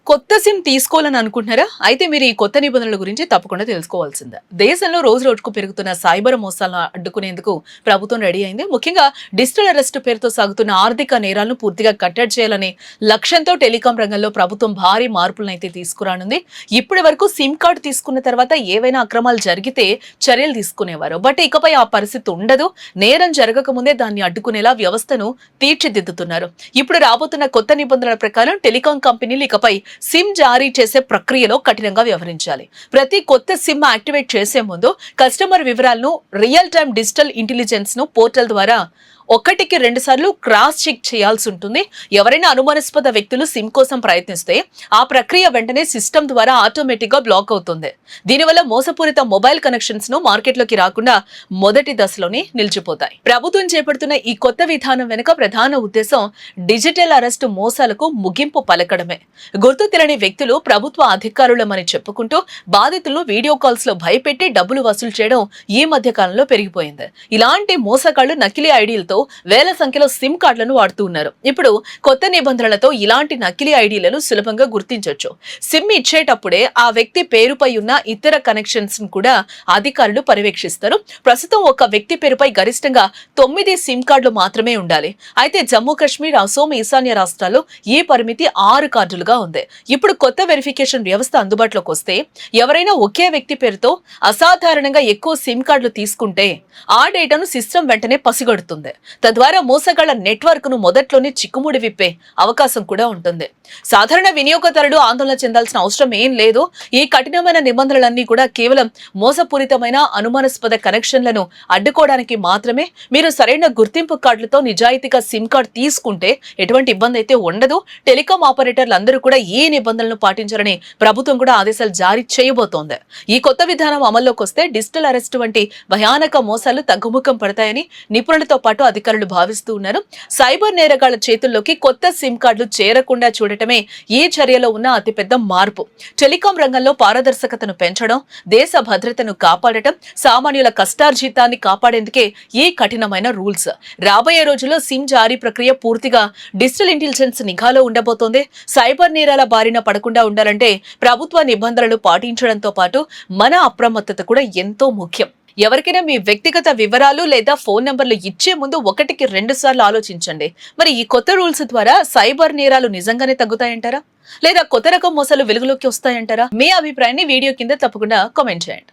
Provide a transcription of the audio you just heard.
కొత్త సిమ్ తీసుకోవాలని అనుకుంటున్నారా? అయితే మీరు ఈ కొత్త నిబంధనల గురించి తప్పకుండా తెలుసుకోవాల్సిందే. దేశంలో రోజు రోజుకు పెరుగుతున్న సైబర్ మోసాలను అడ్డుకునేందుకు ప్రభుత్వం రెడీ అయింది. ముఖ్యంగా డిజిటల్ అరెస్ట్ పేరుతో సాగుతున్న ఆర్థిక నేరాలను పూర్తిగా కట్టడి చేయాలనే లక్ష్యంతో టెలికాం రంగంలో ప్రభుత్వం భారీ మార్పులను అయితే తీసుకురానుంది. ఇప్పటి వరకు సిమ్ కార్డు తీసుకున్న తర్వాత ఏవైనా అక్రమాలు జరిగితే చర్యలు తీసుకునేవారు. బట్ ఇకపై ఆ పరిస్థితి ఉండదు. నేరం జరగకముందే దాన్ని అడ్డుకునేలా వ్యవస్థను తీర్చిదిద్దుతున్నారు. ఇప్పుడు రాబోతున్న కొత్త నిబంధనల ప్రకారం టెలికాం కంపెనీలు ఇకపై సిమ్ జారీ చేసే ప్రక్రియలో కఠినంగా వ్యవహరించాలి. ప్రతి కొత్త సిమ్ యాక్టివేట్ చేసే ముందు కస్టమర్ వివరాలను రియల్ టైమ్ డిజిటల్ ఇంటెలిజెన్స్ ను పోర్టల్ ద్వారా 1కి 2 సార్లు క్రాస్ చెక్ చేయాల్సి ఉంటుంది. ఎవరైనా అనుమానాస్పద వ్యక్తులు సిమ్ కోసం ప్రయత్నిస్తే ఆ ప్రక్రియ వెంటనే సిస్టమ్ ద్వారా ఆటోమేటిక్ గా బ్లాక్ అవుతుంది. దీనివల్ల మోసపూరిత మొబైల్ కనెక్షన్స్ ను మార్కెట్లోకి రాకుండా మొదటి దశలోనే నిలిచిపోతాయి. ప్రభుత్వం చేపడుతున్న ఈ కొత్త విధానం వెనుక ప్రధాన ఉద్దేశం డిజిటల్ అరెస్టు మోసాలకు ముగింపు పలకడమే. గుర్తు తెలియని వ్యక్తులు ప్రభుత్వ అధికారులమని చెప్పుకుంటూ బాధితులను వీడియో కాల్స్ లో భయపెట్టి డబ్బులు వసూలు చేయడం ఈ మధ్య కాలంలో పెరిగిపోయింది. ఇలాంటి మోసగాళ్లు నకిలీ ఐడీలతో వేల సంఖ్యలో సిమ్ కార్డులను వాడుతూ ఉన్నారు. ఇప్పుడు కొత్త నిబంధనలతో ఇలాంటి నకిలీ ఐడీలను సులభంగా గుర్తించొచ్చు. సిమ్ ఇచ్చేటప్పుడే ఆ వ్యక్తి పేరుపై ఉన్న ఇతర కనెక్షన్స్ కూడా అధికారులు పర్యవేక్షిస్తారు. ప్రస్తుతం ఒక వ్యక్తి పేరుపై గరిష్టంగా 9 సిమ్ కార్డులు మాత్రమే ఉండాలి. అయితే జమ్మూ కాశ్మీర్, అసోం, ఈశాన్య రాష్ట్రాల్లో ఈ పరిమితి 6 కార్డులుగా ఉంది. ఇప్పుడు కొత్త వెరిఫికేషన్ వ్యవస్థ అందుబాటులోకి వస్తే ఎవరైనా ఒకే వ్యక్తి పేరుతో అసాధారణంగా ఎక్కువ సిమ్ కార్డులు తీసుకుంటే ఆ డేటాను సిస్టమ్ వెంటనే పసిగడుతుంది. తద్వారా మోసగాళ్ల నెట్వర్క్ ను మొదట్లోనే చిక్కుముడి విప్పే అవకాశం కూడా ఉంటుంది. సాధారణ వినియోగదారుడు ఆందోళన చెందాల్సిన అవసరం ఏం లేదు. ఈ కఠినమైన నిబంధనలన్నీ కూడా కేవలం మోసపూరితమైన అనుమానాస్పద కనెక్షన్లను అడ్డుకోవడానికి మాత్రమే. మీరు సరైన గుర్తింపు కార్డులతో నిజాయితీగా సిమ్ కార్డు తీసుకుంటే ఎటువంటి ఇబ్బంది అయితే ఉండదు. టెలికాం ఆపరేటర్లు అందరూ కూడా ఈ నిబంధనలను పాటించాలని ప్రభుత్వం కూడా ఆదేశాలు జారీ చేయబోతోంది. ఈ కొత్త విధానం అమల్లోకి వస్తే డిజిటల్ అరెస్ట్ వంటి భయానక మోసాలు తగ్గుముఖం పడతాయని నిపుణులతో పాటు అధికారులు భావిస్తూ ఉన్నారు. సైబర్ నేరగాళ్ల చేతుల్లోకి కొత్త సిమ్ కార్డులు చేరకుండా చూడటమే ఈ చర్యలో ఉన్న అతిపెద్ద మార్పు. టెలికాం రంగంలో పారదర్శకతను పెంచడం, దేశ భద్రతను కాపాడటం, సామాన్యుల కష్టార్జితాన్ని కాపాడేందుకే ఈ కఠినమైన రూల్స్. రాబోయే రోజుల్లో సిమ్ జారీ ప్రక్రియ పూర్తిగా డిజిటల్ ఇంటెలిజెన్స్ నిఘాలో ఉండబోతోంది. సైబర్ నేరాల బారిన పడకుండా ఉండాలంటే ప్రభుత్వ నిబంధనలు పాటించడంతో పాటు మన అప్రమత్తత కూడా ఎంతో ముఖ్యం. ఎవరికైనా మీ వ్యక్తిగత వివరాలు లేదా ఫోన్ నంబర్లు ఇచ్చే ముందు 1కి 2 సార్లు ఆలోచించండి. మరి ఈ కొత్త రూల్స్ ద్వారా సైబర్ నేరాలు నిజంగానే తగ్గుతాయంటారా, లేదా కొత్త రకం మోసాలు వెలుగులోకి వస్తాయంటారా? మీ అభిప్రాయాన్ని వీడియో కింద తప్పకుండా కామెంట్ చేయండి.